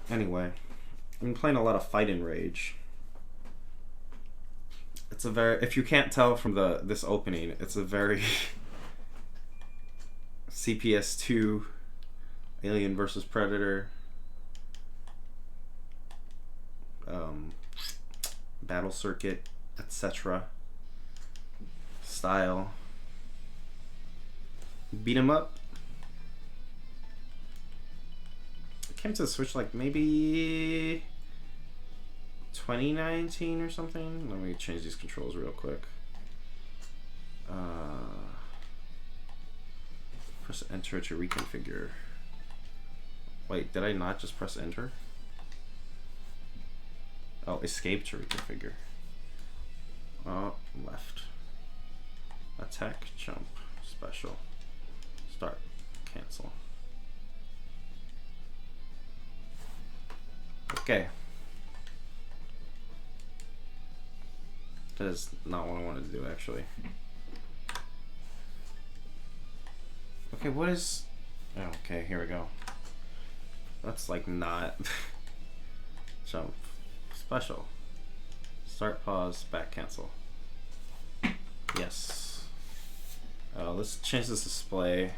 Anyway, I've been playing a lot of Fight and Rage. It's a very, if you can't tell from this opening, it's a very CPS2 Alien versus Predator battle circuit, etc. style beat 'em up. It came to the Switch like maybe 2019 or something. Let me change these controls real quick. Press enter to reconfigure. Wait, did I not just press enter? Oh, escape to reconfigure. Oh, left. Attack, jump, special. Start, cancel. Okay. That is not what I wanted to do, actually. Okay, what is... Oh, okay, here we go. That's like not... Jump. Special. Start, pause, back, cancel. Yes. Let's change this display.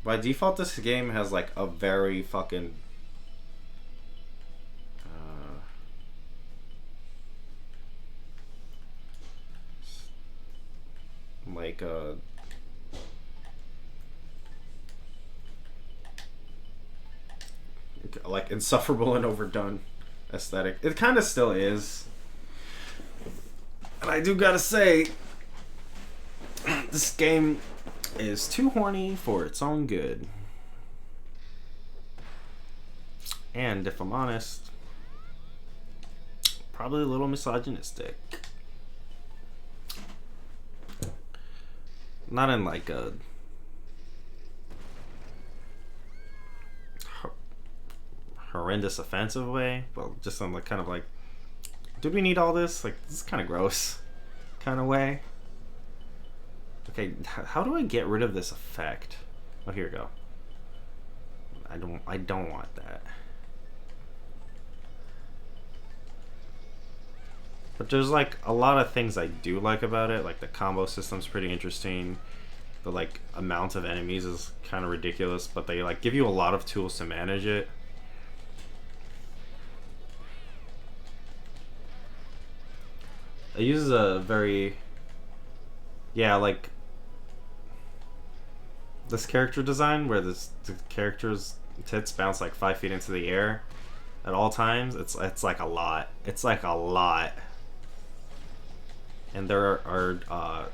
By default, this game has like a very fucking... like a... like insufferable and overdone aesthetic. It kind of still is. And I do gotta say, this game is too horny for its own good. And if I'm honest, probably a little misogynistic. Not in like a horrendous offensive way, but just in like kind of like, did we need all this? Like, this is kind of gross kind of way. Okay, how do I get rid of this effect? Oh, here we go. I don't want that. But there's like a lot of things I do like about it. Like the combo system's pretty interesting. The like amount of enemies is kind of ridiculous, but they like give you a lot of tools to manage it. It uses a very, yeah, like this character design where the character's tits bounce like 5 feet into the air at all times. It's like a lot. It's like a lot. And there are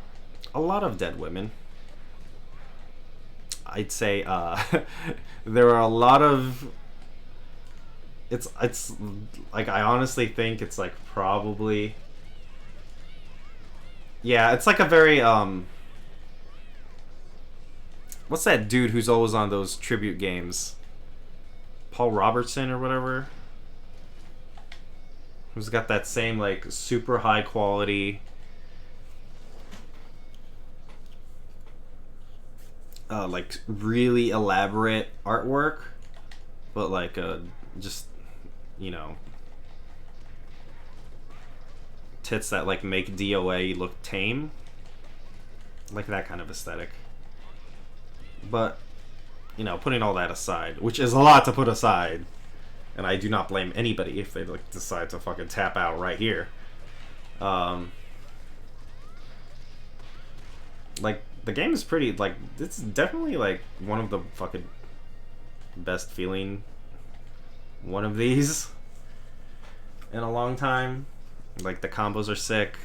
a lot of dead women. I'd say there are a lot of. It's like, I honestly think it's like probably. Yeah, it's like a very what's that dude who's always on those tribute games? Paul Robertson or whatever. Who's got that same like super high quality like really elaborate artwork, but like just, you know, tits that like make DOA look tame, like that kind of aesthetic. But, you know, putting all that aside, which is a lot to put aside, and I do not blame anybody if they like decide to fucking tap out right here. Like, the game is pretty, like, it's definitely like one of the fucking best feeling one of these in a long time. Like, the combos are sick.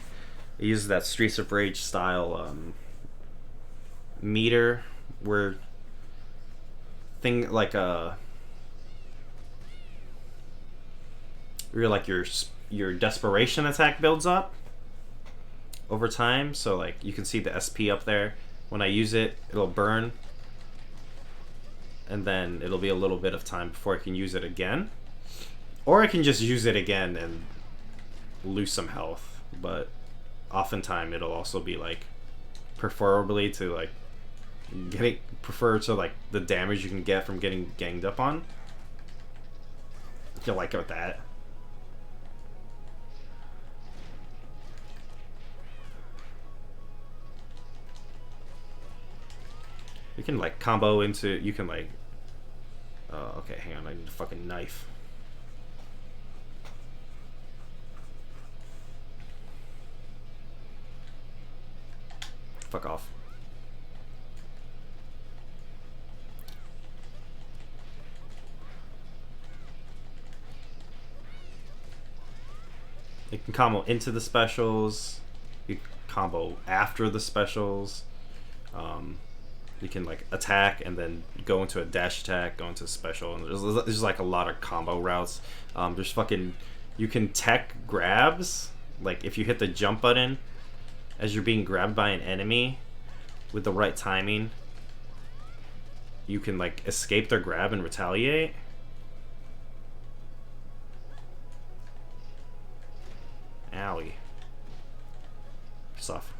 It uses that Streets of Rage style meter where thing like your desperation attack builds up over time. So like you can see the SP up there. When I use it, it'll burn, and then it'll be a little bit of time before I can use it again, or I can just use it again and lose some health. But oftentimes it'll also be like preferably to like prefer to like the damage you can get from getting ganged up on. You like it with that? You can like combo into. You can like. Okay, hang on. I need a fucking knife. Fuck off. You can combo into the specials. You can combo after the specials. You can like attack and then go into a dash attack, go into a special, and there's like a lot of combo routes. There's fucking, you can tech grabs, like if you hit the jump button as you're being grabbed by an enemy with the right timing, you can like escape their grab and retaliate. Owie. Piss off.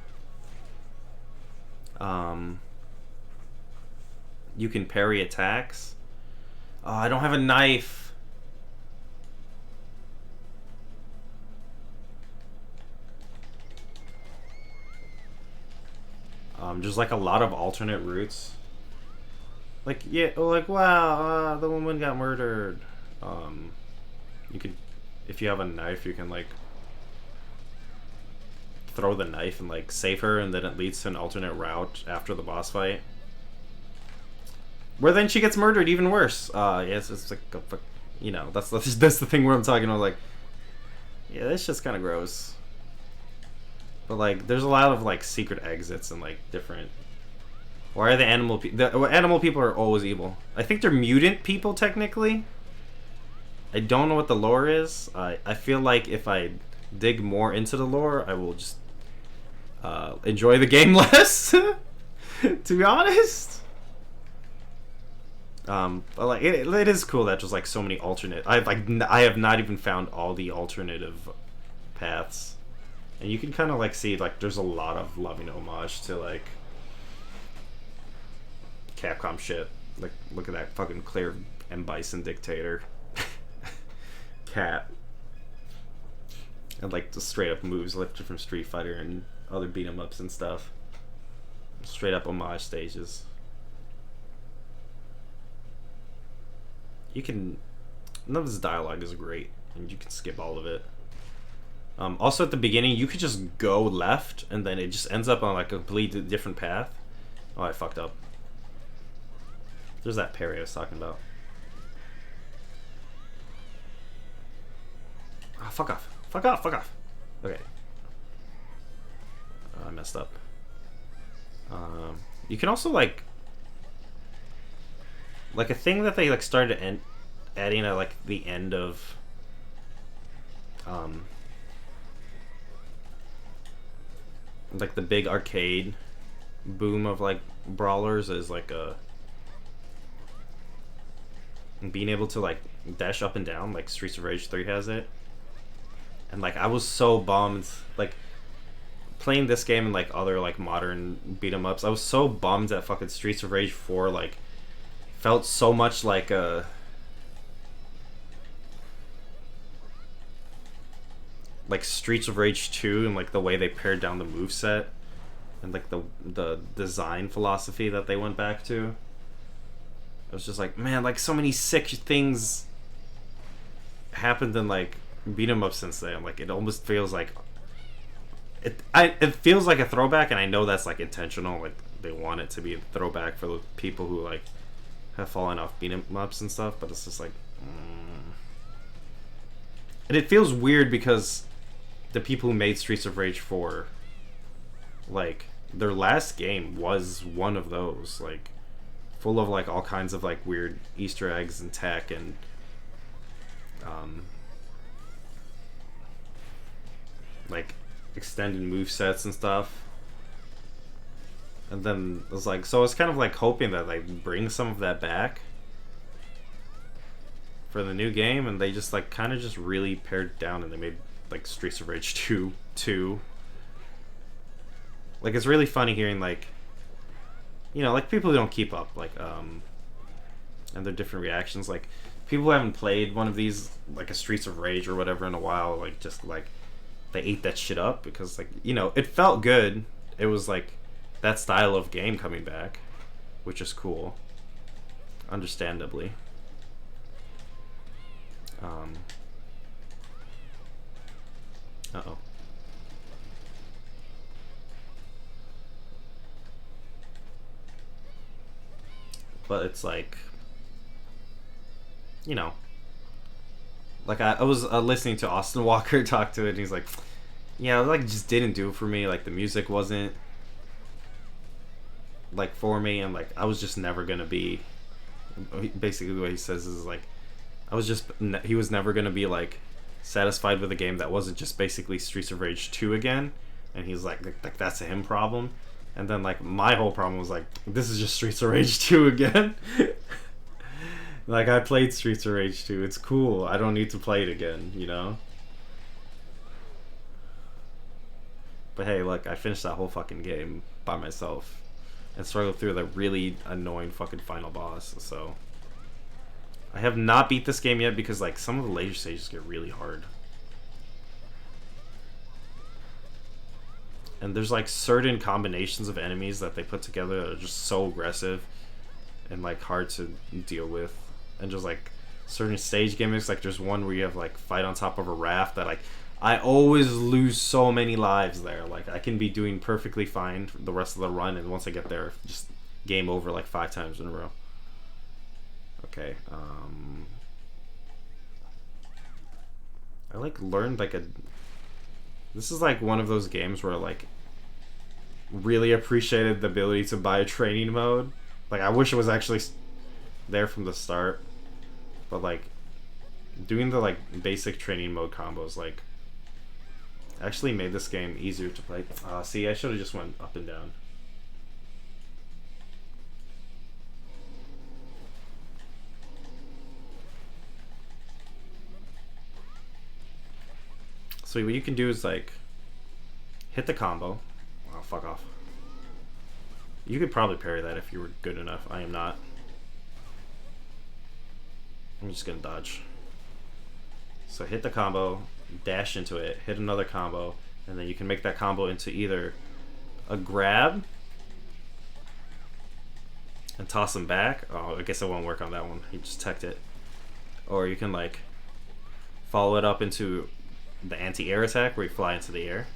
You can parry attacks. Oh, I don't have a knife. There's like a lot of alternate routes. Like, yeah, like, wow, the woman got murdered. You could, if you have a knife, you can like throw the knife and like save her, and then it leads to an alternate route after the boss fight, where then she gets murdered even worse. Yes, it's like a, you know, that's the thing where I'm talking about, like, yeah, that's just kind of gross. But like, there's a lot of like secret exits and like different. Why are the animal the animal people are always evil? I think they're mutant people technically. I don't know what the lore is. I feel like if I dig more into the lore, I will just enjoy the game less. To be honest. But like it is cool that there's like so many alternate. I have not even found all the alternative paths, and you can kind of like see like there's a lot of loving homage to like Capcom shit. Like, look at that fucking Claire M. Bison dictator cat, and like the straight up moves lifted from Street Fighter and other beat 'em ups and stuff. Straight up homage stages. You can, none of this dialogue is great, and you can skip all of it. Also at the beginning, you could just go left, and then it just ends up on like a completely different path. Oh, I fucked up. There's that parry I was talking about. Oh, fuck off. Fuck off, fuck off. Okay. I messed up. You can also like a thing that they like started adding at like the end of like the big arcade boom of like brawlers is like a being able to like dash up and down like Streets of Rage 3 has it. And like I was so bummed, like playing this game and like other like modern beat 'em ups, I was so bummed that fucking Streets of Rage 4 like felt so much like a like Streets of Rage 2, and like the way they pared down the moveset and like the design philosophy that they went back to. I was just like, man, like so many sick things happened in like beat 'em up since then. Like it almost feels like it feels like a throwback, and I know that's like intentional. Like they want it to be a throwback for the people who like have fallen off beat 'em ups and stuff. But it's just like, and it feels weird because the people who made Streets of Rage 4, like their last game was one of those, like full of like all kinds of like weird Easter eggs and tech and like extended move sets and stuff. And then it was like, so I was kind of like hoping that they bring some of that back for the new game, and they just like kind of just really pared down, and they made like Streets of Rage 2. Like it's really funny hearing like, you know, like people who don't keep up, like and their different reactions. Like, people who haven't played one of these, like a Streets of Rage or whatever, in a while, like, just like they ate that shit up because, like, you know, it felt good. It was like that style of game coming back, which is cool, understandably. Uh-oh. But it's like, you know, like I was listening to Austin Walker talk to it, and he's like, yeah, like, just didn't do it for me. Like, the music wasn't like for me, and like I was just never gonna be. Basically, what he says is like, he was never gonna be like satisfied with a game that wasn't just basically Streets of Rage 2 again, and he's like that's a him problem. And then, like, my whole problem was, like, this is just Streets of Rage 2 again. Like, I played Streets of Rage 2. It's cool. I don't need to play it again, you know? But hey, look, I finished that whole fucking game by myself and struggled through the really annoying fucking final boss, so... I have not beat this game yet because, like, some of the later stages get really hard. And there's like certain combinations of enemies that they put together that are just so aggressive and like hard to deal with. And just like certain stage gimmicks, like there's one where you have like fight on top of a raft that, like, I always lose so many lives there. Like, I can be doing perfectly fine for the rest of the run, and once I get there, just game over like 5 times in a row. Okay, I like learned like a... This is like one of those games where, like, really appreciated the ability to buy a training mode. Like, I wish it was actually there from the start. But, like, doing the, like, basic training mode combos, like, actually made this game easier to play. See, I should have just went up and down. So what you can do is, like, hit the combo. Oh, fuck off. You could probably parry that if you were good enough. I am not. I'm just gonna dodge. So hit the combo, dash into it, hit another combo, and then you can make that combo into either a grab and toss him back. Oh, I guess it won't work on that one. He just teched it. Or you can, like, follow it up into the anti-air attack where you fly into the air.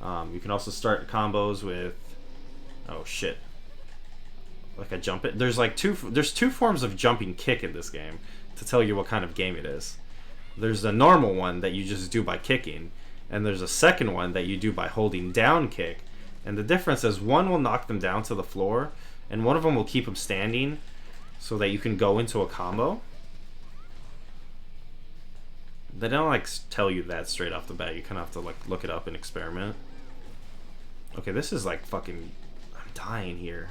You can also start combos with, oh shit, like a jump it. There's like two forms of jumping kick in this game to tell you what kind of game it is. There's a normal one that you just do by kicking, and there's a second one that you do by holding down kick. And the difference is one will knock them down to the floor, and one of them will keep them standing so that you can go into a combo. They don't like tell you that straight off the bat. You kind of have to like look it up and experiment. Okay, this is like fucking... I'm dying here.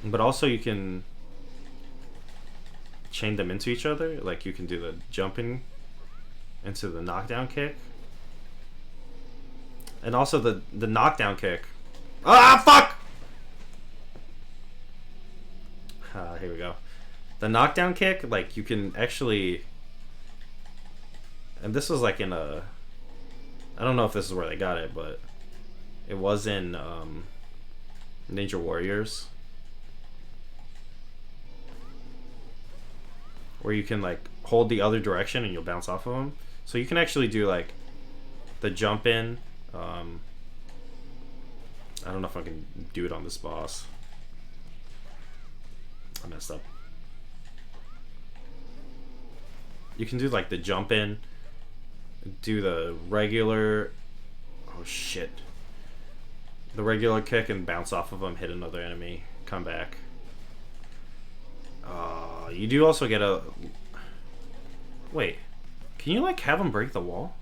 But also you can chain them into each other. Like, you can do the jumping into the knockdown kick. And also the knockdown kick. Ah, fuck! Here we go. The knockdown kick, like, you can actually... And this was like in a... I don't know if this is where they got it, but it was in Ninja Warriors. Where you can, like, hold the other direction and you'll bounce off of them. So you can actually do, like, the jump in. I don't know if I can do it on this boss. I messed up. You can do, like, the jump in, do the regular... Oh, shit. The regular kick and bounce off of them, hit another enemy, come back. You do also get a... Wait. Can you, like, have them break the wall?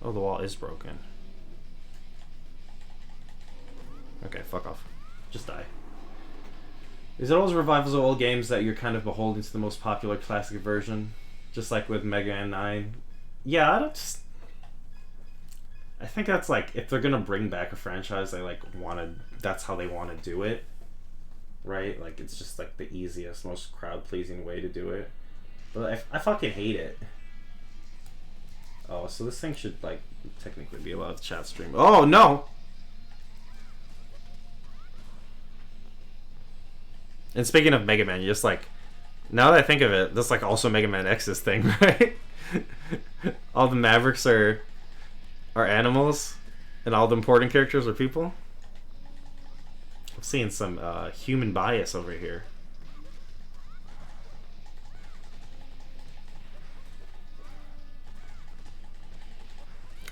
Oh, the wall is broken. Okay, fuck off. Just die. Is it always revivals of old games that you're kind of beholden to the most popular classic version? Just like with Mega Man 9? Yeah, I think that's like, if they're gonna bring back a franchise, they like wanna, that's how they wanna do it. Right? Like, it's just like the easiest, most crowd-pleasing way to do it. But I fucking hate it. Oh, so this thing should like technically be allowed to chat stream. Oh no! And speaking of Mega Man, you just like, now that I think of it, that's like also Mega Man X's thing, right? All the Mavericks are animals, and all the important characters are people. I'm seeing some human bias over here.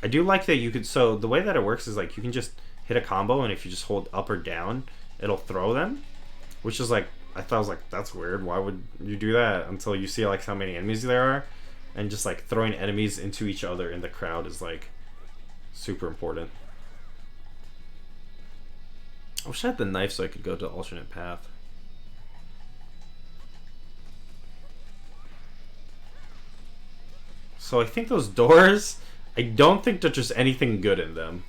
I do like that you could, so the way that it works is like you can just hit a combo, and if you just hold up or down, it'll throw them. Which is like, I thought, I was like, that's weird. Why would you do that? Until you see like how many enemies there are. And just like throwing enemies into each other in the crowd is like super important. I wish I had the knife so I could go to alternate path. So I think those doors, I don't think that there's anything good in them.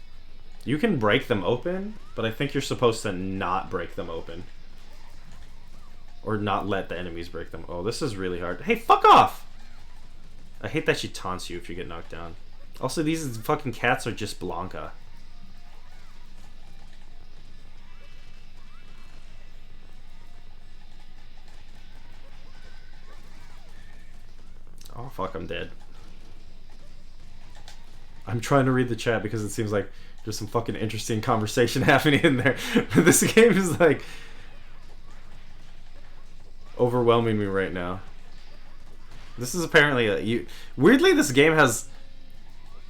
You can break them open, but I think you're supposed to not break them open. Or not let the enemies break them. Oh, this is really hard. Hey, fuck off! I hate that she taunts you if you get knocked down. Also, these fucking cats are just Blanca. Oh, fuck, I'm dead. I'm trying to read the chat because it seems like there's some fucking interesting conversation happening in there. But this game is like overwhelming me right now. This is apparently weirdly this game has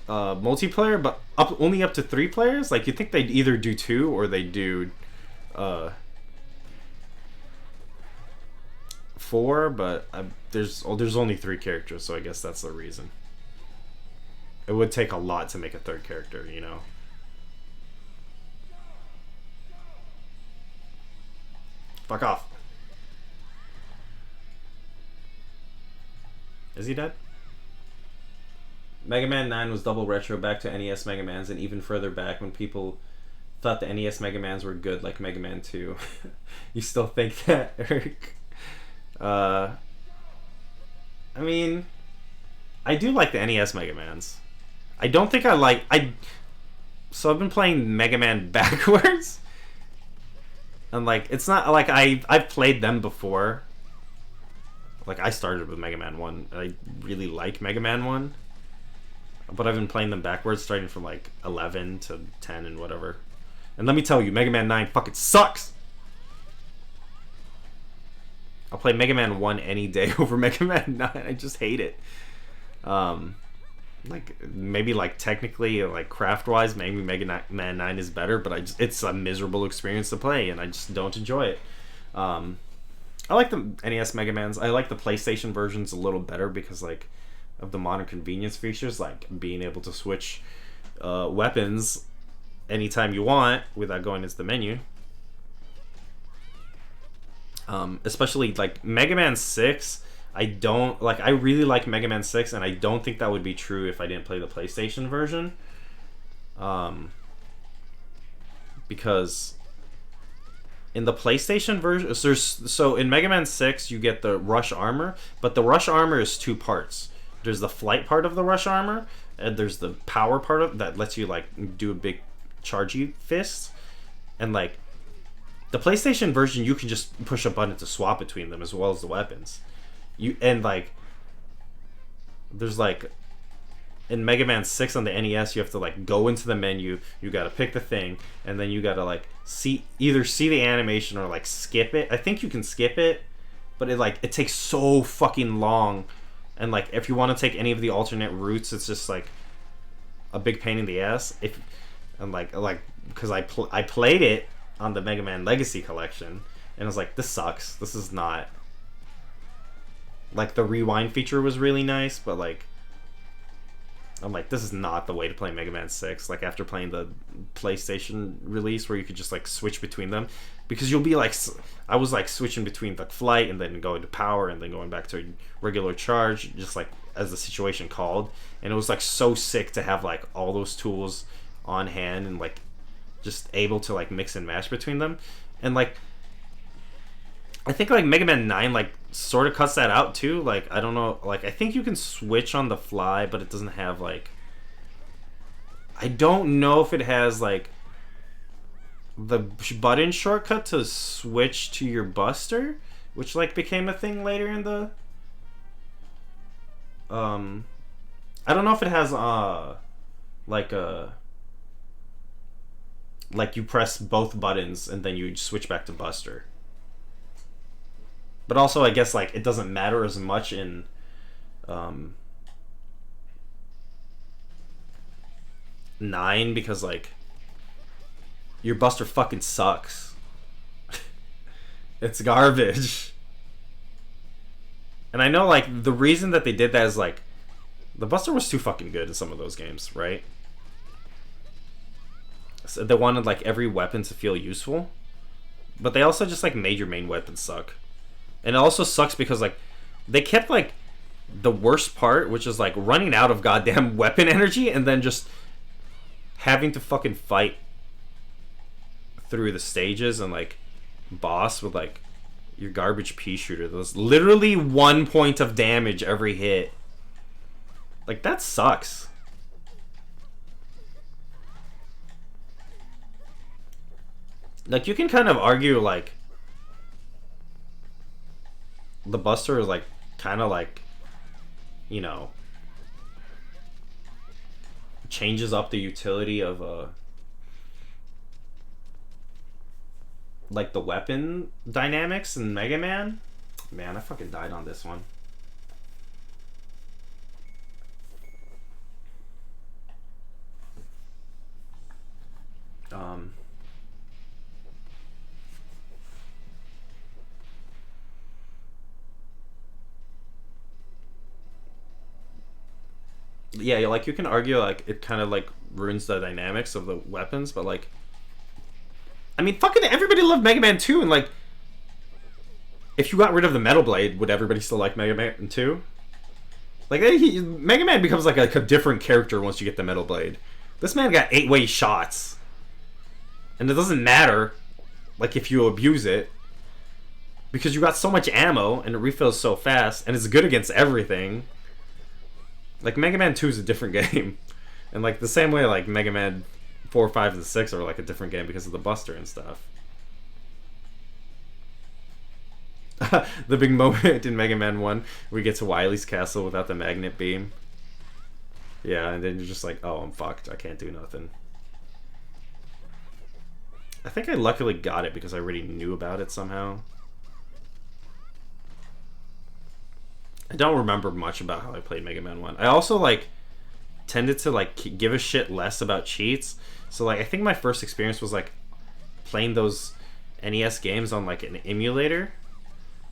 multiplayer, but only up to 3 players. Like, you think they'd either do 2 or they do 4, but there's only 3 characters, so I guess that's the reason. It would take a lot to make a 3rd character, you know. Fuck off. Is he dead? Mega Man 9 was double retro back to NES Mega Mans, and even further back when people thought the NES Mega Mans were good, like Mega Man 2. You still think that, Eric? I mean, I do like the NES Mega Mans. I don't think so I've been playing Mega Man backwards. And like, it's not like I've played them before. Like, I started with Mega Man 1. And I really like Mega Man 1. But I've been playing them backwards, starting from like 11 to 10 and whatever. And let me tell you, Mega Man 9 fucking sucks! I'll play Mega Man 1 any day over Mega Man 9. I just hate it. Like, maybe like technically, like craft-wise, maybe Mega Man 9 is better, but it's a miserable experience to play, and I just don't enjoy it. I like the NES Mega Mans. I like the PlayStation versions a little better because, like, of the modern convenience features, like being able to switch weapons anytime you want without going into the menu. Especially like Mega Man 6, I really like Mega Man 6, and I don't think that would be true if I didn't play the PlayStation version. Because in the PlayStation version, so in Mega Man 6 you get the Rush Armor, but the Rush Armor is 2 parts. There's the flight part of the Rush Armor, and there's the power part of that lets you like do a big chargey fist. And like the PlayStation version, you can just push a button to swap between them as well as the weapons. There's like in Mega Man 6 on the NES, you have to like go into the menu, you gotta pick the thing, and then you gotta like either see the animation or like skip it. I think you can skip it, but it takes so fucking long. And like if you want to take any of the alternate routes, it's just like a big pain in the ass. Because I played it on the Mega Man Legacy Collection, and I was like, this sucks. This is not like, the rewind feature was really nice, but like I'm like, this is not the way to play Mega Man 6. Like, after playing the PlayStation release where you could just, like, switch between them. Because you'll be, like... I was, like, switching between, like, flight and then going to power and then going back to regular charge. Just, like, as the situation called. And it was, like, so sick to have, like, all those tools on hand and, like, just able to, like, mix and match between them. And, like... I think, like, Mega Man 9, like, sort of cuts that out, too. Like, I don't know. Like, I think you can switch on the fly, but it doesn't have, like... I don't know if it has, like... the button shortcut to switch to your Buster, which, like, became a thing later in the... I don't know if it has, like, a... like, you press both buttons and then you switch back to Buster. But also, I guess, like, it doesn't matter as much in, 9 because, like, your Buster fucking sucks. It's garbage. And I know, like, the reason that they did that is, like, the Buster was too fucking good in some of those games, right? So they wanted, like, every weapon to feel useful. But they also just, like, made your main weapon suck. And it also sucks because, like, they kept, like, the worst part, which is, like, running out of goddamn weapon energy and then just having to fucking fight through the stages and, like, boss with, like, your garbage pea shooter. There's literally 1 point of damage every hit. Like, that sucks. Like, you can kind of argue, like, the Buster is, like, kind of, like, you know, changes up the utility of, like, the weapon dynamics in Mega Man. Man, I fucking died on this one. Yeah, like, you can argue, like, it kind of, like, ruins the dynamics of the weapons, but, like, I mean, fucking everybody loved Mega Man 2, and, like, if you got rid of the Metal Blade, would everybody still like Mega Man 2? Like, Mega Man becomes, like, a different character once you get the Metal Blade. This man got 8-way shots. And it doesn't matter, like, if you abuse it, because you got so much ammo, and it refills so fast, and it's good against everything. Like, Mega Man 2 is a different game. And, like, the same way, like, Mega Man 4, 5, and 6 are, like, a different game because of the Buster and stuff. The big moment in Mega Man 1, we get to Wily's castle without the magnet beam. Yeah, and then you're just like, oh, I'm fucked. I can't do nothing. I think I luckily got it because I already knew about it somehow. I don't remember much about how I played Mega Man 1. I also, like, tended to, like, give a shit less about cheats. So, like, I think my first experience was, like, playing those NES games on, like, an emulator.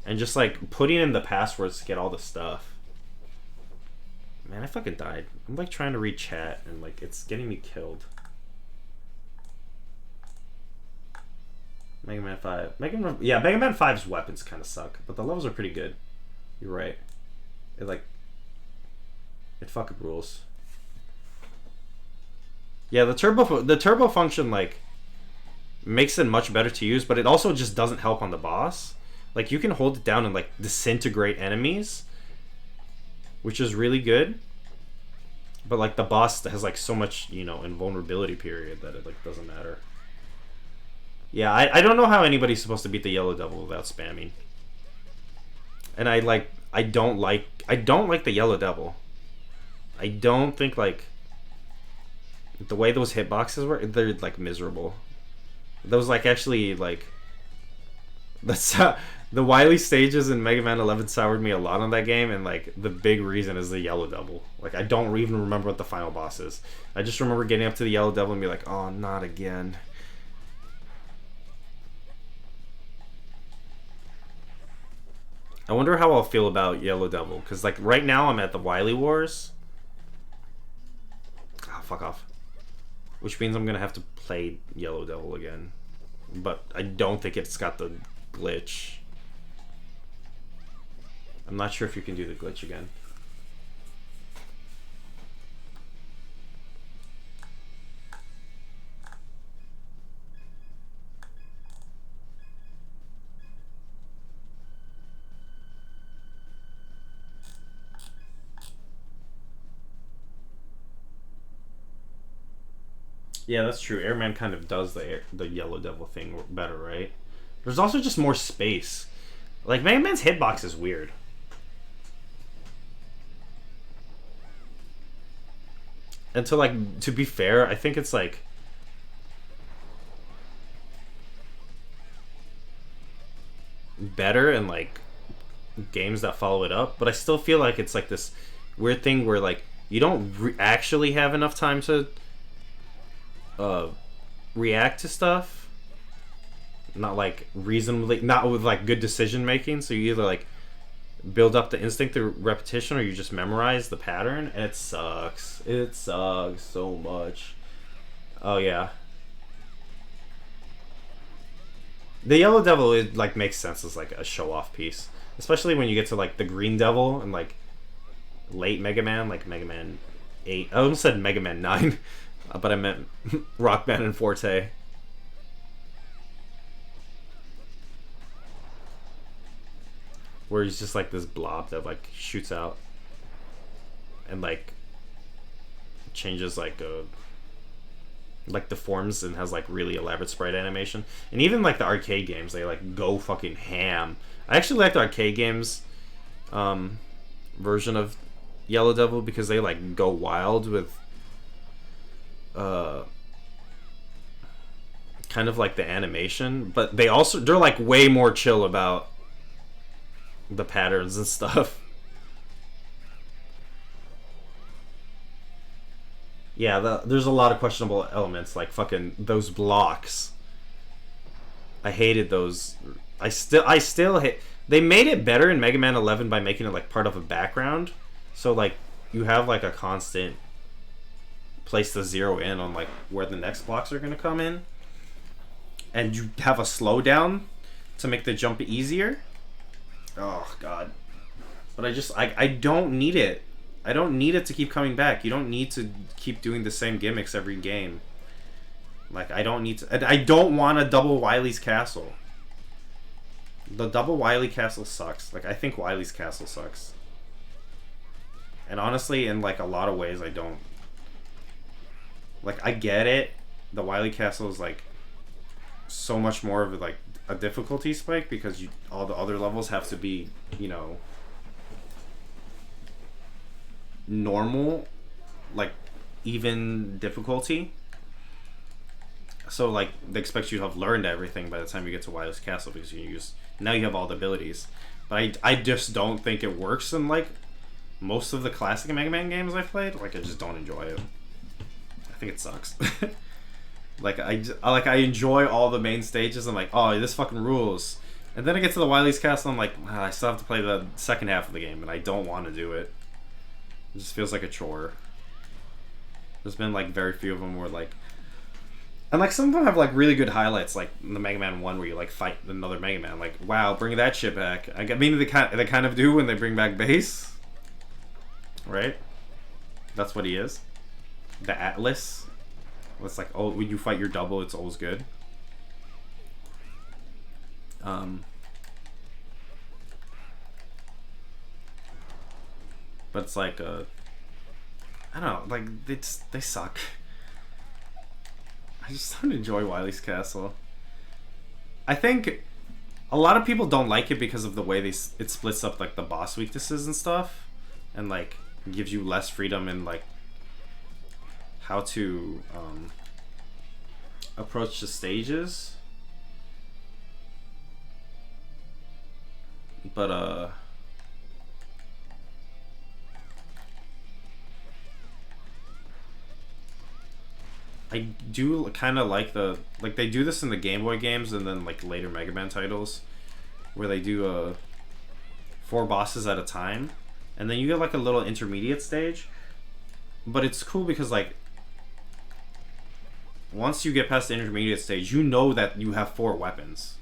And just, like, putting in the passwords to get all the stuff. Man, I fucking died. I'm, like, trying to read chat, and, like, it's getting me killed. Mega Man 5. Yeah, Mega Man 5's weapons kind of suck. But the levels are pretty good. You're right. It, like, it fucking rules. Yeah, the turbo function, like, makes it much better to use, but it also just doesn't help on the boss. Like, you can hold it down and, like, disintegrate enemies, which is really good. But, like, the boss has, like, so much, you know, invulnerability period that it, like, doesn't matter. Yeah, I don't know how anybody's supposed to beat the Yellow Devil without spamming. And I don't like the Yellow Devil. I don't think, like, the way those hitboxes were, they're, like, miserable. Those, like, actually, like, that's the Wily stages in Mega Man 11 soured me a lot on that game, and, like, the big reason is the Yellow Devil. Like, I don't even remember what the final boss is. I just remember getting up to the Yellow Devil and be like, oh, not again. I wonder how I'll feel about Yellow Devil, because, like, right now I'm at the Wily Wars. fuck off. Which means I'm gonna have to play Yellow Devil again. But I don't think it's got the glitch. I'm not sure if you can do the glitch again. Yeah, that's true. Airman kind of does the Yellow Devil thing better, right? There's also just more space. Like, Mega Man's hitbox is weird. And to be fair, I think it's like... better in, like, games that follow it up. But I still feel like it's like this weird thing where, like, you don't actually have enough time to... react to stuff, not like reasonably, not with like good decision making. So you either like build up the instinct through repetition, or you just memorize the pattern, and it sucks. It sucks so much. Oh yeah, the Yellow Devil, it like makes sense as like a show off piece, especially when you get to like the Green Devil and like late Mega Man, like Mega Man 8. I almost said Mega Man 9. But I meant Rockman and Forte. Where he's just like this blob that like shoots out and like changes like deforms and has like really elaborate sprite animation. And even like the arcade games, they like go fucking ham. I actually like the arcade games version of Yellow Devil because they like go wild with kind of like the animation, but they're like way more chill about the patterns and stuff. Yeah, there's a lot of questionable elements, like fucking those blocks. I hated those. I still hate. They made it better in Mega Man 11 by making it like part of a background, so like you have like a constant place to zero in on like where the next blocks are going to come in, and you have a slowdown to make the jump easier. Oh god. But I don't need it. I don't need it to keep coming back. You don't need to keep doing the same gimmicks every game. Like, I don't need to... I don't want a double Wily's Castle. The double Wily Castle sucks. Like, I think Wily's Castle sucks. And honestly, in like a lot of ways, I don't... Like, I get it. The Wily Castle is like so much more of like a difficulty spike because all the other levels have to be, you know, normal, like even difficulty. So like they expect you to have learned everything by the time you get to Wily's Castle because now you have all the abilities. But I just don't think it works in like most of the classic Mega Man games I've played. Like, I just don't enjoy it. I think it sucks. Like I enjoy all the main stages. I'm like, oh, this fucking rules. And then I get to the Wily's Castle. I'm like, I still have to play the second half of the game, and I don't want to do it. It just feels like a chore. There's been like very few of them where like, and like some of them have like really good highlights, like the Mega Man 1 where you like fight another Mega Man. Like, wow, bring that shit back. I mean, they kind of do when they bring back Bass, right? That's what he is. The Atlas. It's like, oh, when you fight your double, it's always good. But it's like, I don't know, like, they suck. I just don't enjoy Wily's Castle. I think a lot of people don't like it because of the way it splits up like the boss weaknesses and stuff, and like gives you less freedom in like how to approach the stages. But I do kind of like they do this in the Game Boy games and then like later Mega Man titles where they do 4 bosses at a time, and then you get like a little intermediate stage. But it's cool because like once you get past the intermediate stage, you know that you have 4 weapons.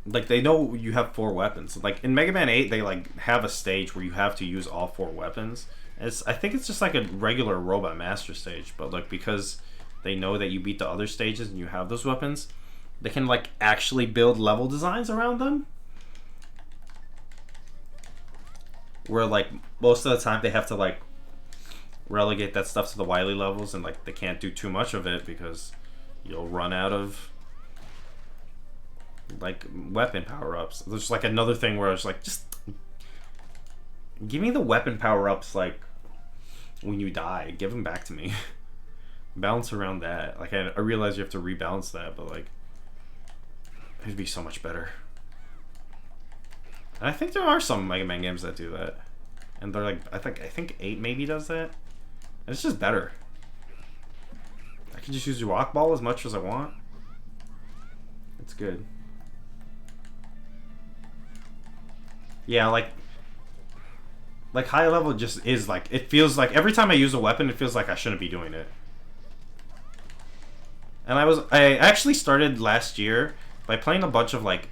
Like, they know you have 4 weapons. Like, in Mega Man 8, they, like, have a stage where you have to use all 4 weapons. I think it's just like a regular Robot Master stage, but, like, because they know that you beat the other stages and you have those weapons, they can, like, actually build level designs around them. Where, like, most of the time they have to, like, relegate that stuff to the Wily levels, and, like, they can't do too much of it because you'll run out of, like, weapon power-ups. There's, like, another thing where I was like, just give me the weapon power-ups, like, when you die. Give them back to me. Balance around that. Like, I realize you have to rebalance that, but, like, it'd be so much better. And I think there are some Mega Man games that do that. And they're like, I think 8 maybe does that. And it's just better. I can just use your Rock Ball as much as I want. It's good. Yeah, like high level just is like, it feels like every time I use a weapon, it feels like I shouldn't be doing it. And I actually started last year by playing a bunch of like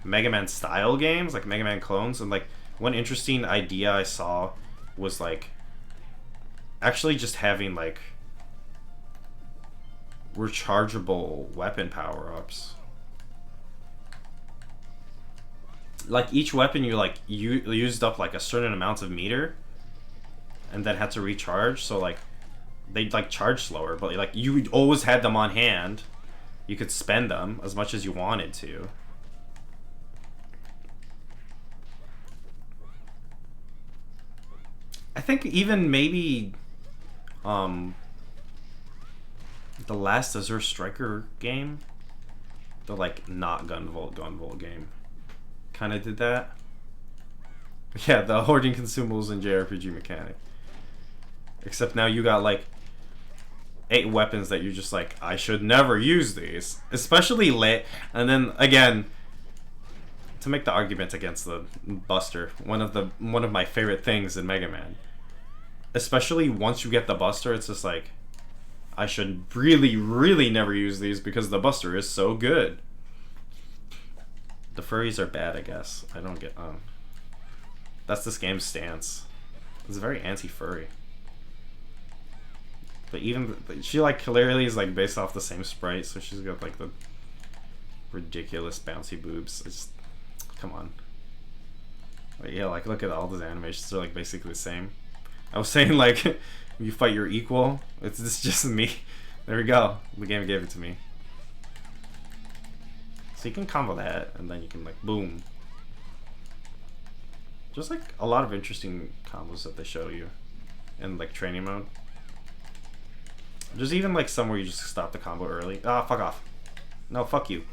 Mega Man style games, like Mega Man clones, and like one interesting idea I saw was like actually just having like rechargeable weapon power-ups. Like each weapon you used up like a certain amount of meter and then had to recharge, so like they'd like charge slower, but like you always had them on hand. You could spend them as much as you wanted to. I think even maybe the last Azure Striker game, the like not Gunvolt game, kind of did that. Yeah, the hoarding consumables and JRPG mechanic. Except now you got like 8 weapons that you're just like, I should never use these, especially late. And then again, to make the argument against the Buster, one of my favorite things in Mega Man, especially once you get the Buster, it's just like, I should really never use these because the Buster is so good. The furries are bad, I guess. I don't get that's this game's stance. It's very anti-furry. But even she like clearly is like based off the same sprite, so she's got like the ridiculous bouncy boobs. It's come on. But yeah, like look at all those animations, they're like basically the same. I was saying like you fight your equal. It's just me. There we go. The game gave it to me. So you can combo that, and then you can like boom. Just like a lot of interesting combos that they show you in like training mode. There's even like some where you just stop the combo early. Ah, fuck off. No, fuck you.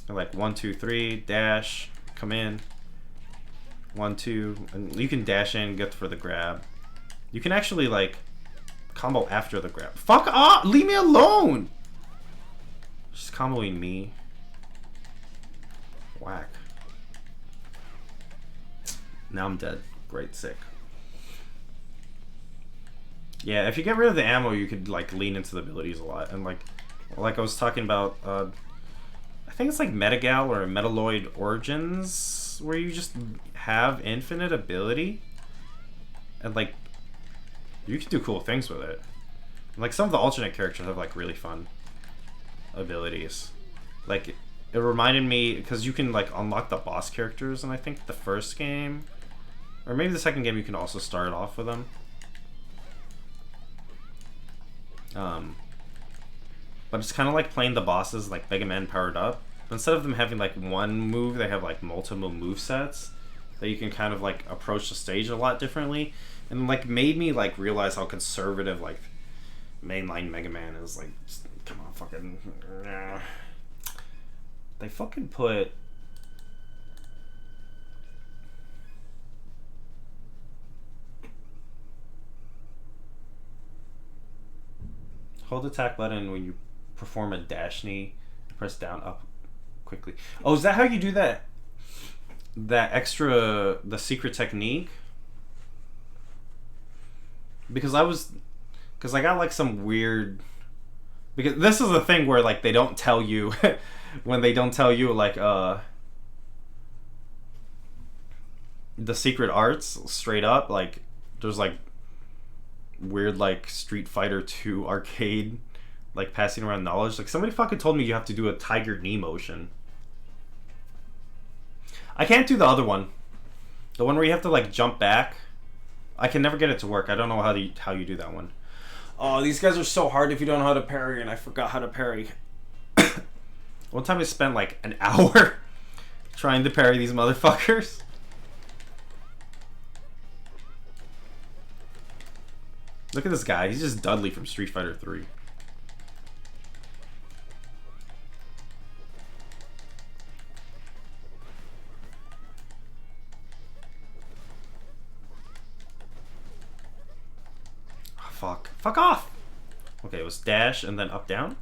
And like 1, 2, 3, dash, come in. 1, 2, and you can dash in, get for the grab. You can actually like combo after the grab. Fuck off! Leave me alone! She's comboing me. Whack. Now I'm dead. Great, sick. Yeah, if you get rid of the ammo, you could like lean into the abilities a lot. And like I was talking about, I think it's like Metagal or Metaloid Origins, where you just have infinite ability, and like you can do cool things with it. Like some of the alternate characters have like really fun abilities. Like it reminded me, because you can like unlock the boss characters, and I think the first game, or maybe the second game, you can also start off with them. But it's kind of like playing the bosses like Mega Man powered up. But instead of them having like one move, they have like multiple move sets that you can kind of like approach the stage a lot differently, and like made me like realize how conservative like mainline Mega Man is. Like, just, come on, fucking. They fucking put. Hold the attack button when you perform a dash knee. Press down, up quickly. Oh, is that how you do that? that the secret technique, because I got like some weird, because this is the thing where like they don't tell you when they don't tell you like the secret arts straight up, like there's like weird like Street Fighter 2 arcade like passing around knowledge. Like somebody fucking told me you have to do a tiger knee motion. I can't do the other one. The one where you have to like jump back. I can never get it to work. I don't know how you do that one. Oh, these guys are so hard if you don't know how to parry, and I forgot how to parry. One time I spent like an hour trying to parry these motherfuckers. Look at this guy. He's just Dudley from Street Fighter 3. Oh, fuck. Fuck off! Okay, it was dash and then up down.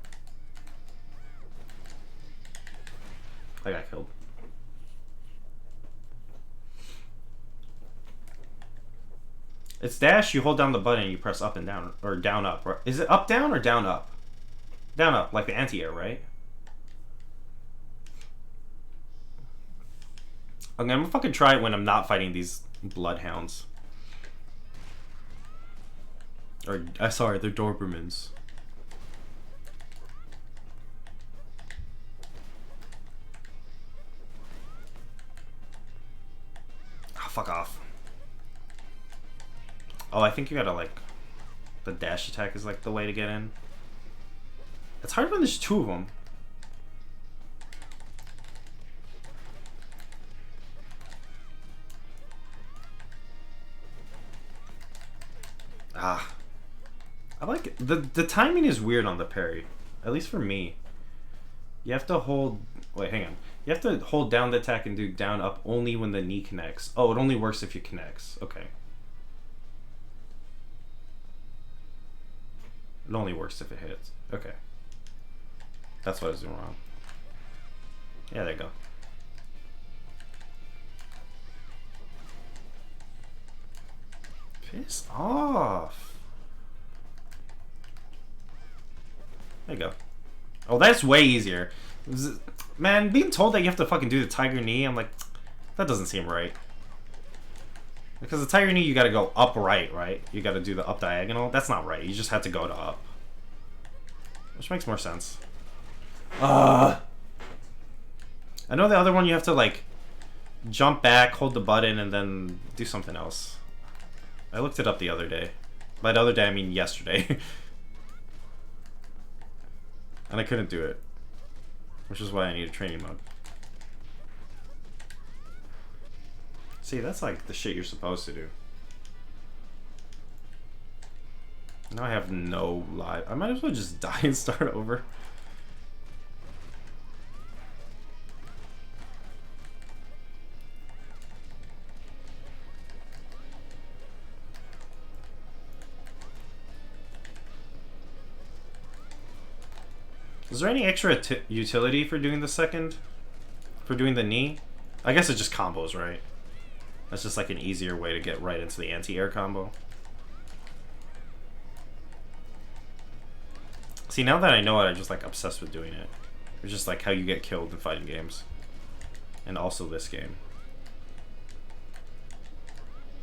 I got killed. It's dash, you hold down the button and you press up and down. Or down up. Is it up down or down up? Down up, like the anti-air, right? Okay, I'm gonna fucking try it when I'm not fighting these bloodhounds. Or, sorry, they're Dobermans. Oh, fuck off. Oh, I think you gotta, like... The dash attack is, like, the way to get in. It's hard when there's two of them. Ah. I like it. The timing is weird on the parry. At least for me. You have to hold... Wait, hang on. You have to hold down the attack and do down up only when the knee connects. Oh, it only works if it connects. Okay. It only works if it hits. Okay. That's what I was doing wrong. Yeah, there you go. Piss off. There you go. Oh, that's way easier. Man, being told that you have to fucking do the tiger knee, I'm like, that doesn't seem right. Because the tiger knee, you gotta go upright, right? You gotta do the up diagonal. That's not right. You just have to go to up. Which makes more sense. I know the other one you have to, like, jump back, hold the button, and then do something else. I looked it up the other day. By the other day, I mean yesterday. And I couldn't do it. Which is why I need a training mode. See, that's like the shit you're supposed to do. Now I have no life. I might as well just die and start over. Is there any extra utility for doing the second? For doing the knee? I guess it's just combos, right? That's just like an easier way to get right into the anti-air combo. See, now that I know it, I'm just like obsessed with doing it. It's just like how you get killed in fighting games. And also this game.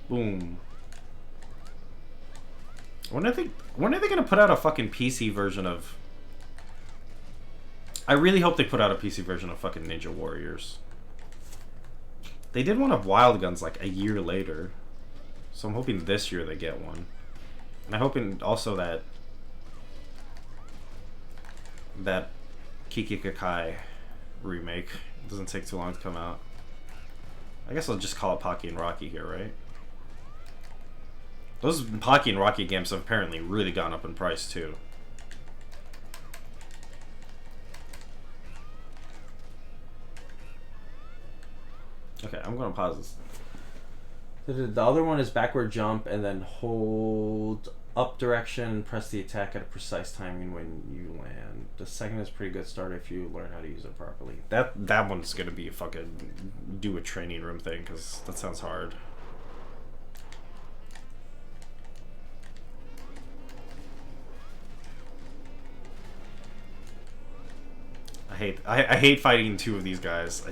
Boom. When are they gonna put out a fucking PC version of... I really hope they put out a PC version of fucking Ninja Warriors. They did one of Wild Guns like a year later. So I'm hoping this year they get one. And I'm hoping also that Kiki Kakai remake doesn't take too long to come out. I guess I'll just call it Pocky and Rocky here, right? Those Pocky and Rocky games have apparently really gone up in price too. Okay, I'm gonna pause this. The other one is backward jump and then hold Up direction, press the attack at a precise timing when you land. The second is a pretty good start if you learn how to use it properly. That one's gonna be a fucking do a training room thing, because that sounds hard. I hate fighting two of these guys.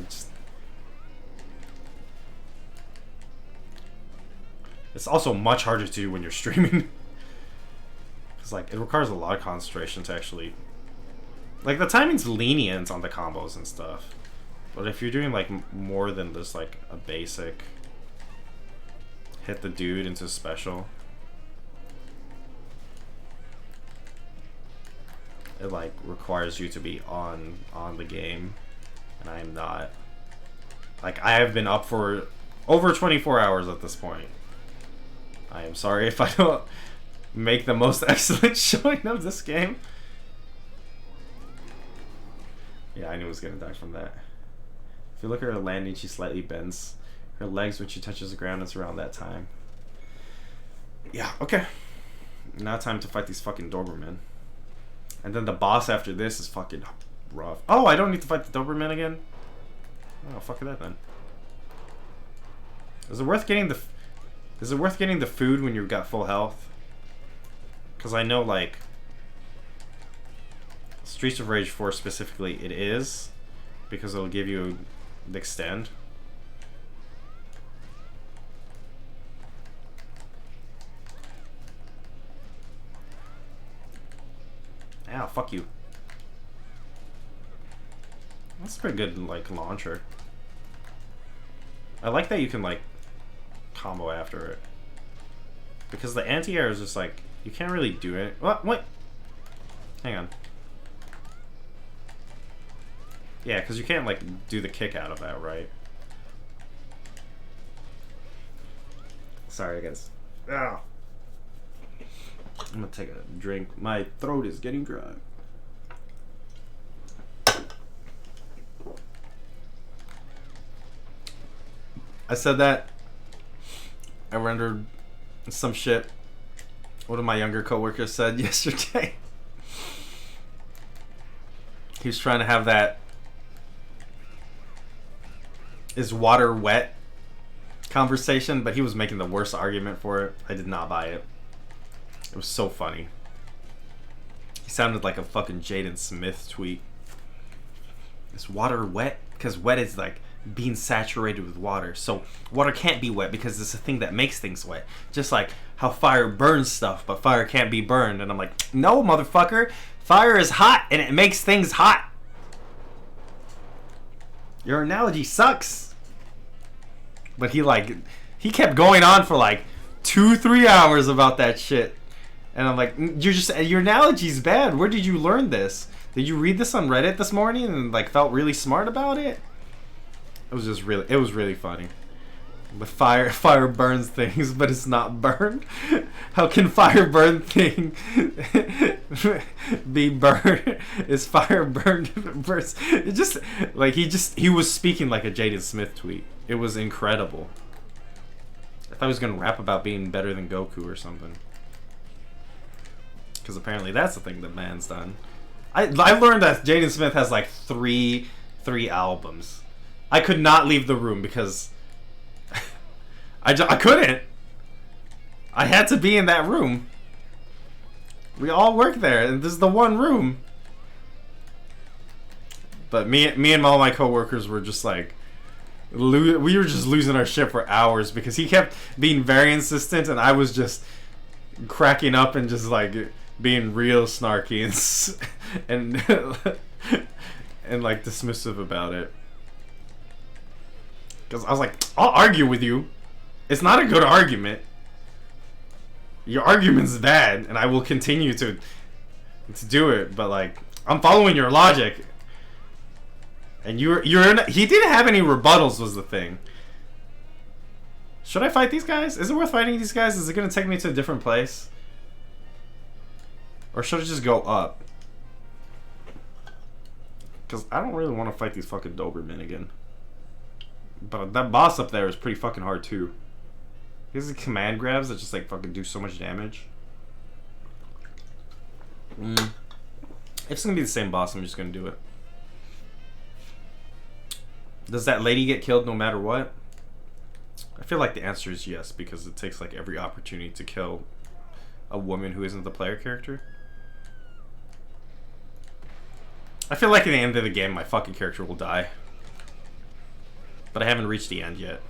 It's also much harder to do when you're streaming. It's like, it requires a lot of concentration to actually... Like, the timing's lenient on the combos and stuff. But if you're doing, like, more than just, like, a basic... Hit the dude into special... It, like, requires you to be on the game. And I am not. Like, I have been up for over 24 hours at this point. I am sorry if I don't make the most excellent showing of this game. Yeah, I knew I was gonna die from that. If you look at her landing, she slightly bends her legs when she touches the ground. It's around that time. Yeah, okay. Now time to fight these fucking Dobermen. And then the boss after this is fucking rough. Oh, I don't need to fight the Doberman again? Oh, fuck that then. Is it worth getting the food when you've got full health? Because I know, like, Streets of Rage 4 specifically, it is. Because it'll give you the extend. Ow, fuck you. That's a pretty good, like, launcher. I like that you can, like, combo after it. Because the anti-air is just, like, you can't really do it. What? What? Hang on. Yeah, because you can't, like, do the kick out of that, right? Sorry, guys. Ow. I'm gonna take a drink. My throat is getting dry. I said that. I rendered some shit. One of my younger coworkers said yesterday. He was trying to have that "is water wet" conversation, but he was making the worst argument for it. I did not buy it. It was so funny. He sounded like a fucking Jaden Smith tweet. Is water wet? Because wet is like being saturated with water. So water can't be wet because it's a thing that makes things wet. Just like how fire burns stuff, but fire can't be burned. And I'm like, no, motherfucker. Fire is hot and it makes things hot. Your analogy sucks. But he kept going on for like 2-3 hours about that shit. And I'm like, your analogy's bad. Where did you learn this? Did you read this on Reddit this morning and like felt really smart about it? It was really funny. The fire burns things, but it's not burned. How can fire burn thing be burned? Is fire burned if it burns? It just like he was speaking like a Jaden Smith tweet. It was incredible. I thought he was gonna rap about being better than Goku or something. Because apparently that's the thing that man's done. I learned that Jaden Smith has like three albums. I could not leave the room because I couldn't. I had to be in that room. We all work there, and this is the one room. But me and all my coworkers were just like, we were just losing our shit for hours because he kept being very insistent, and I was just cracking up and just like being real snarky and and like dismissive about it. Because I was like, I'll argue with you. It's not a good argument. Your argument's bad, and I will continue to do it. But like, I'm following your logic, and he didn't have any rebuttals. Was the thing. Should I fight these guys? Is it worth fighting these guys? Is it gonna take me to a different place, or should I just go up? Because I don't really want to fight these fucking Dobermen again. But that boss up there is pretty fucking hard too. He has the command grabs that just like fucking do so much damage. If it's gonna be the same boss, I'm just gonna do it. Does that lady get killed no matter what? I feel like the answer is yes, because it takes like every opportunity to kill a woman who isn't the player character. I feel like at the end of the game, my fucking character will die. But I haven't reached the end yet.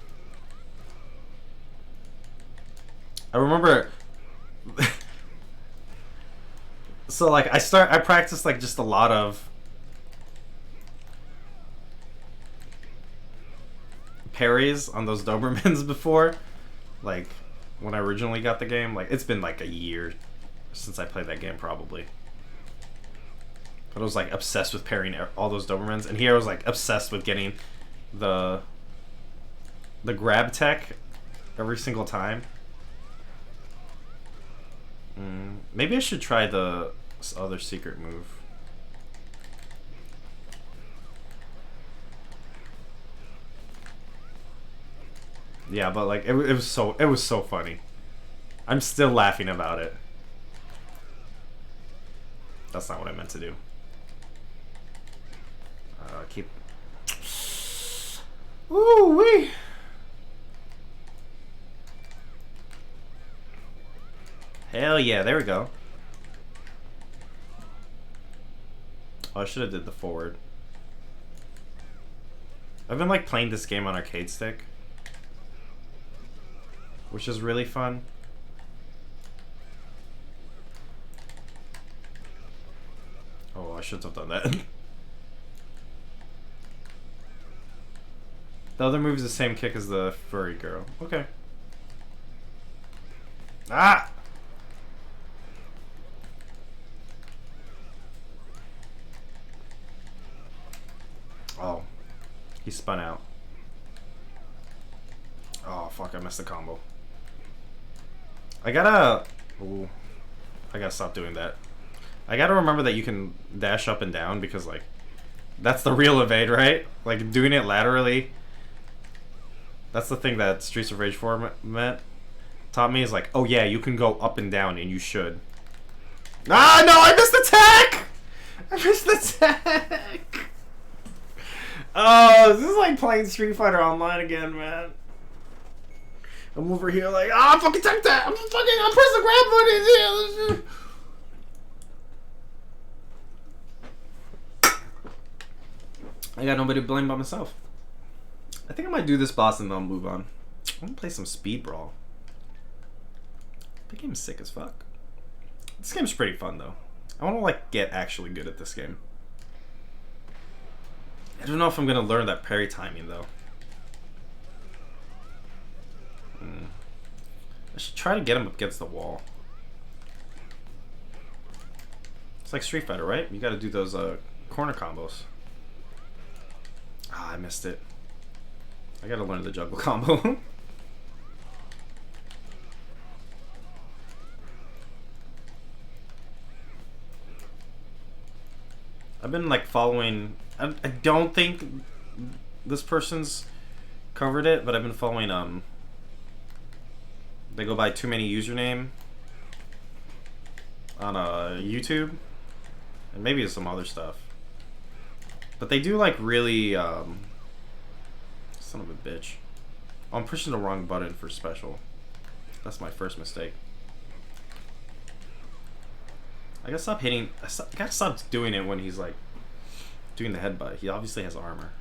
I remember... So, like, I practiced, like, just a lot of... parries on those Dobermans before. Like, when I originally got the game. Like, it's been, like, a year since I played that game, probably. But I was, like, obsessed with parrying all those Dobermans. And here I was, like, obsessed with getting the grab tech every single time. Maybe I should try the other secret move. Yeah, but like it was so funny. I'm still laughing about it. That's not what I meant to do. Keep. Ooh wee. Hell yeah! There we go. Oh, I should have did the forward. I've been like playing this game on arcade stick, which is really fun. Oh, I shouldn't have done that. The other move is the same kick as the furry girl. Okay. Ah! Oh. He spun out. Oh, fuck, I missed the combo. I gotta stop doing that. I gotta remember that you can dash up and down because, like, that's the real evade, right? Like, doing it laterally. That's the thing that Streets of Rage 4 taught me is like, oh yeah, you can go up and down and you should. Ah, no, I missed the tech! I missed the tech! Oh, this is like playing Street Fighter Online again, man. I'm over here like, ah, fucking take that! I pressed the grab button! I got nobody to blame but myself. I think I might do this boss and then I'll move on. I'm gonna play some Speed Brawl. The game's sick as fuck. This game's pretty fun though. I wanna like get actually good at this game. I don't know if I'm gonna learn that parry timing though. I should try to get him up against the wall. It's like Street Fighter, right? You gotta do those corner combos. Ah, I missed it. I gotta learn the juggle combo. I've been like following. I don't think this person's covered it, but I've been following. They go by Too Many Username on YouTube, and maybe some other stuff. But they do like really. Son of a bitch. Oh, I'm pushing the wrong button for special. That's my first mistake. I gotta stop hitting. I gotta stop doing it when he's like doing the headbutt. He obviously has armor.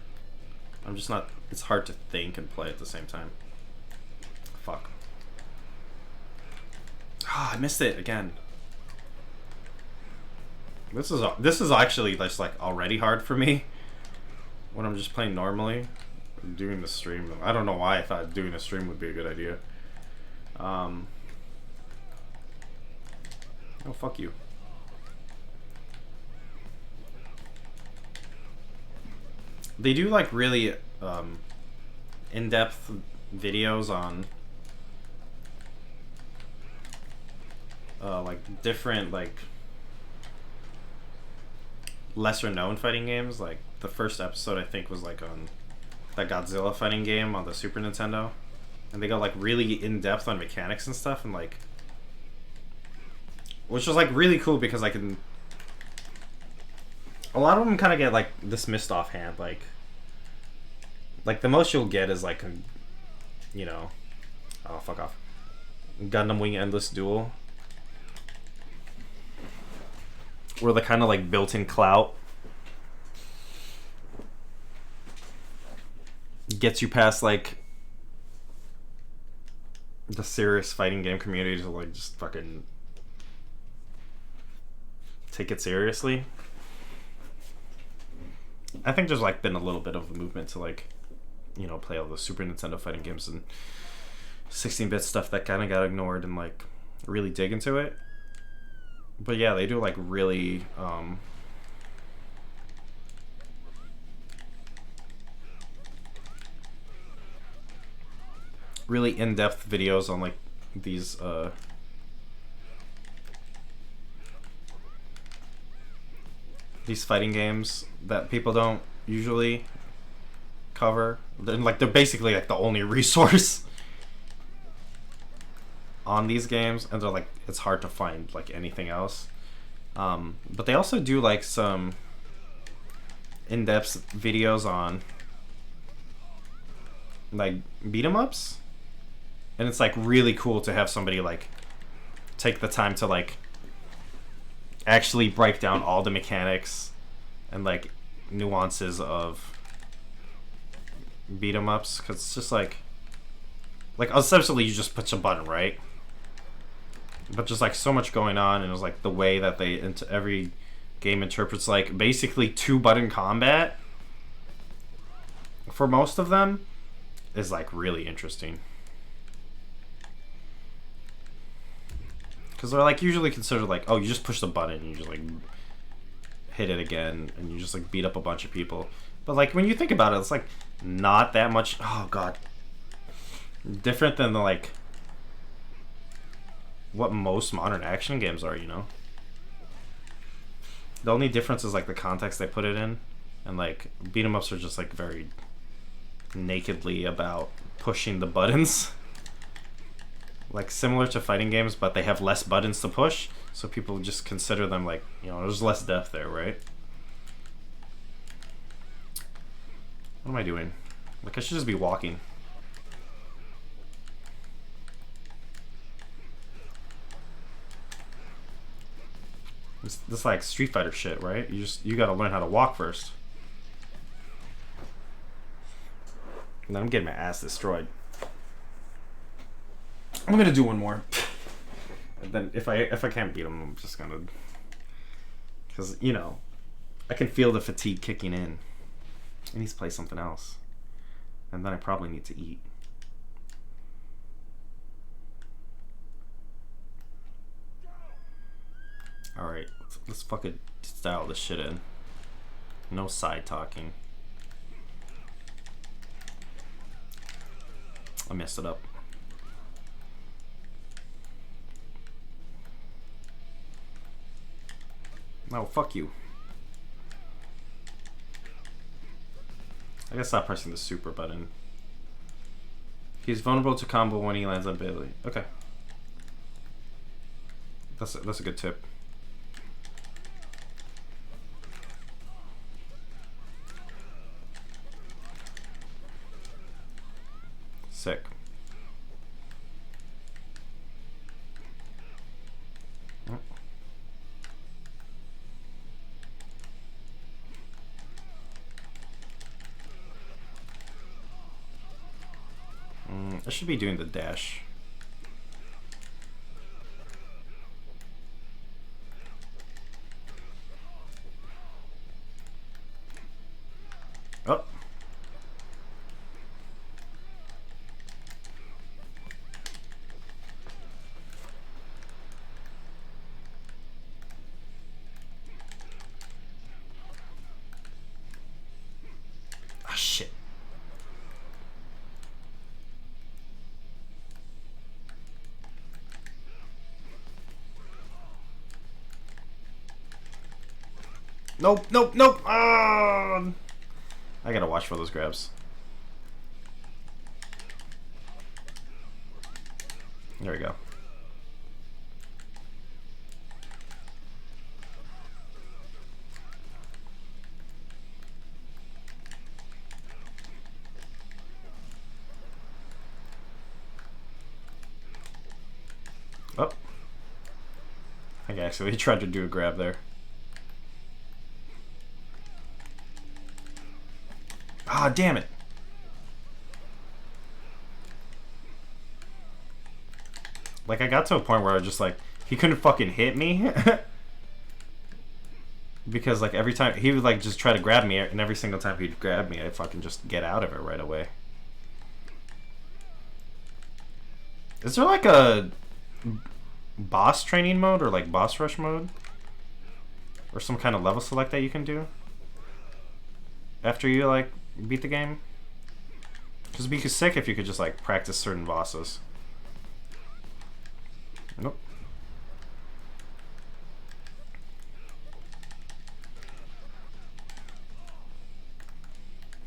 I'm just not. It's hard to think and play at the same time. Fuck. Ah, I missed it again. This is actually just like already hard for me when I'm just playing normally. Doing the stream, I don't know why I thought doing a stream would be a good idea. Oh, fuck you. They do like really in-depth videos on like different like lesser known fighting games. Like the first episode I think was like on that Godzilla fighting game on the Super Nintendo, and they got like really in depth on mechanics and stuff, and like, which was like really cool because I can A lot of them kind of get like dismissed offhand. Like the most you'll get is like, you know, oh fuck off, Gundam Wing Endless Duel, where the kind of like built-in clout gets you past like the serious fighting game community to like just fucking take it seriously. I think there's like been a little bit of a movement to like, you know, play all the Super Nintendo fighting games and 16-bit stuff that kind of got ignored and like really dig into it. But yeah, they do like really really in-depth videos on like these fighting games that people don't usually cover. They're basically like the only resource on these games, and they're like, it's hard to find like anything else. But they also do like some in-depth videos on like beat 'em ups, and it's like really cool to have somebody like take the time to like actually break down all the mechanics and like nuances of beat 'em ups, because it's just like essentially you just push a button, right? But just like so much going on, and it was like the way that they into every game interprets like basically 2-button combat for most of them is like really interesting, because they're like usually considered like, oh, you just push the button and you just like hit it again and you just like beat up a bunch of people. But like when you think about it, it's like not that much, oh god, different than the like what most modern action games are, you know? The only difference is like the context they put it in, and like beat 'em ups are just like very nakedly about pushing the buttons. Like similar to fighting games, but they have less buttons to push, so people just consider them like, you know, there's less depth there, right? What am I doing? Like I should just be walking. This like Street Fighter shit, right? You gotta learn how to walk first. And then I'm getting my ass destroyed. I'm gonna do one more. And then if I can't beat him, I'm just gonna, because you know, I can feel the fatigue kicking in. I need to play something else, and then I probably need to eat. All right, let's fucking style this shit in. No side talking. I messed it up. No, fuck you. I gotta stop pressing the super button. He's vulnerable to combo when he lands on Bailey. Okay. That's a good tip. Sick. I should be doing the dash. Oh. Ah, shit. Nope, nope, nope. I gotta watch for those grabs. There we go. Oh. I think I actually tried to do a grab there. Ah, damn it. Like, I got to a point where I was just like, he couldn't fucking hit me. Because, like, every time he would, like, just try to grab me, and every single time he'd grab me, I'd fucking just get out of it right away. Is there, like, a boss training mode or, like, boss rush mode? Or some kind of level select that you can do? After you, like, beat the game? Because it'd be sick if you could just, like, practice certain bosses. Nope.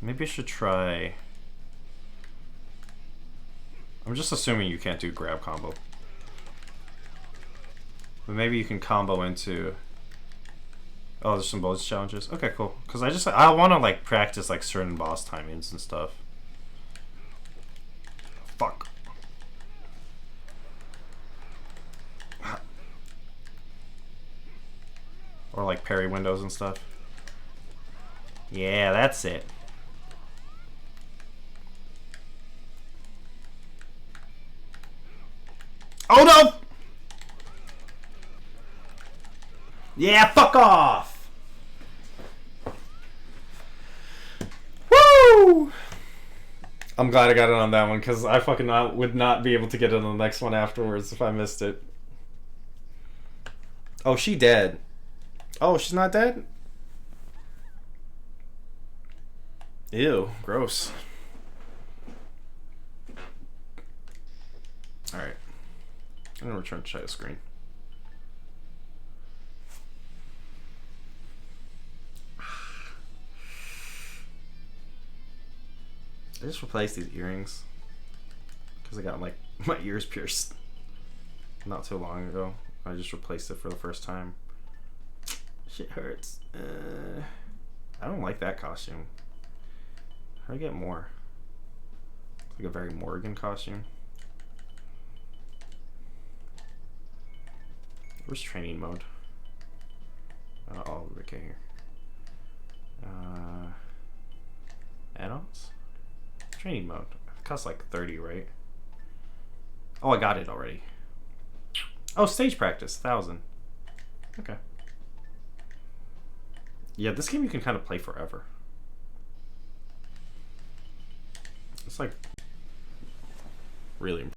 Maybe I should try... I'm just assuming you can't do grab combo. But maybe you can combo into... Oh, there's some bonus challenges. Okay, cool. Because I want to, like, practice, like, certain boss timings and stuff. Fuck. Or, like, parry windows and stuff. Yeah, that's it. Oh, no! Yeah, fuck off! Woo! I'm glad I got it on that one, because I fucking would not be able to get it on the next one afterwards if I missed it. Oh, she dead. Oh, she's not dead? Ew, gross. Alright. I'm gonna return to shadow screen. I just replaced these earrings because I got like my ears pierced not too long ago. I just replaced it for the first time. Shit hurts. I don't like that costume. How do I get more? It's like a very Morgan costume. Where's training mode? Oh, okay, here. Add-ons? Training mode. It costs like 30, right? Oh, I got it already. Oh, stage practice, 1,000. Okay. Yeah, this game you can kind of play forever. It's like really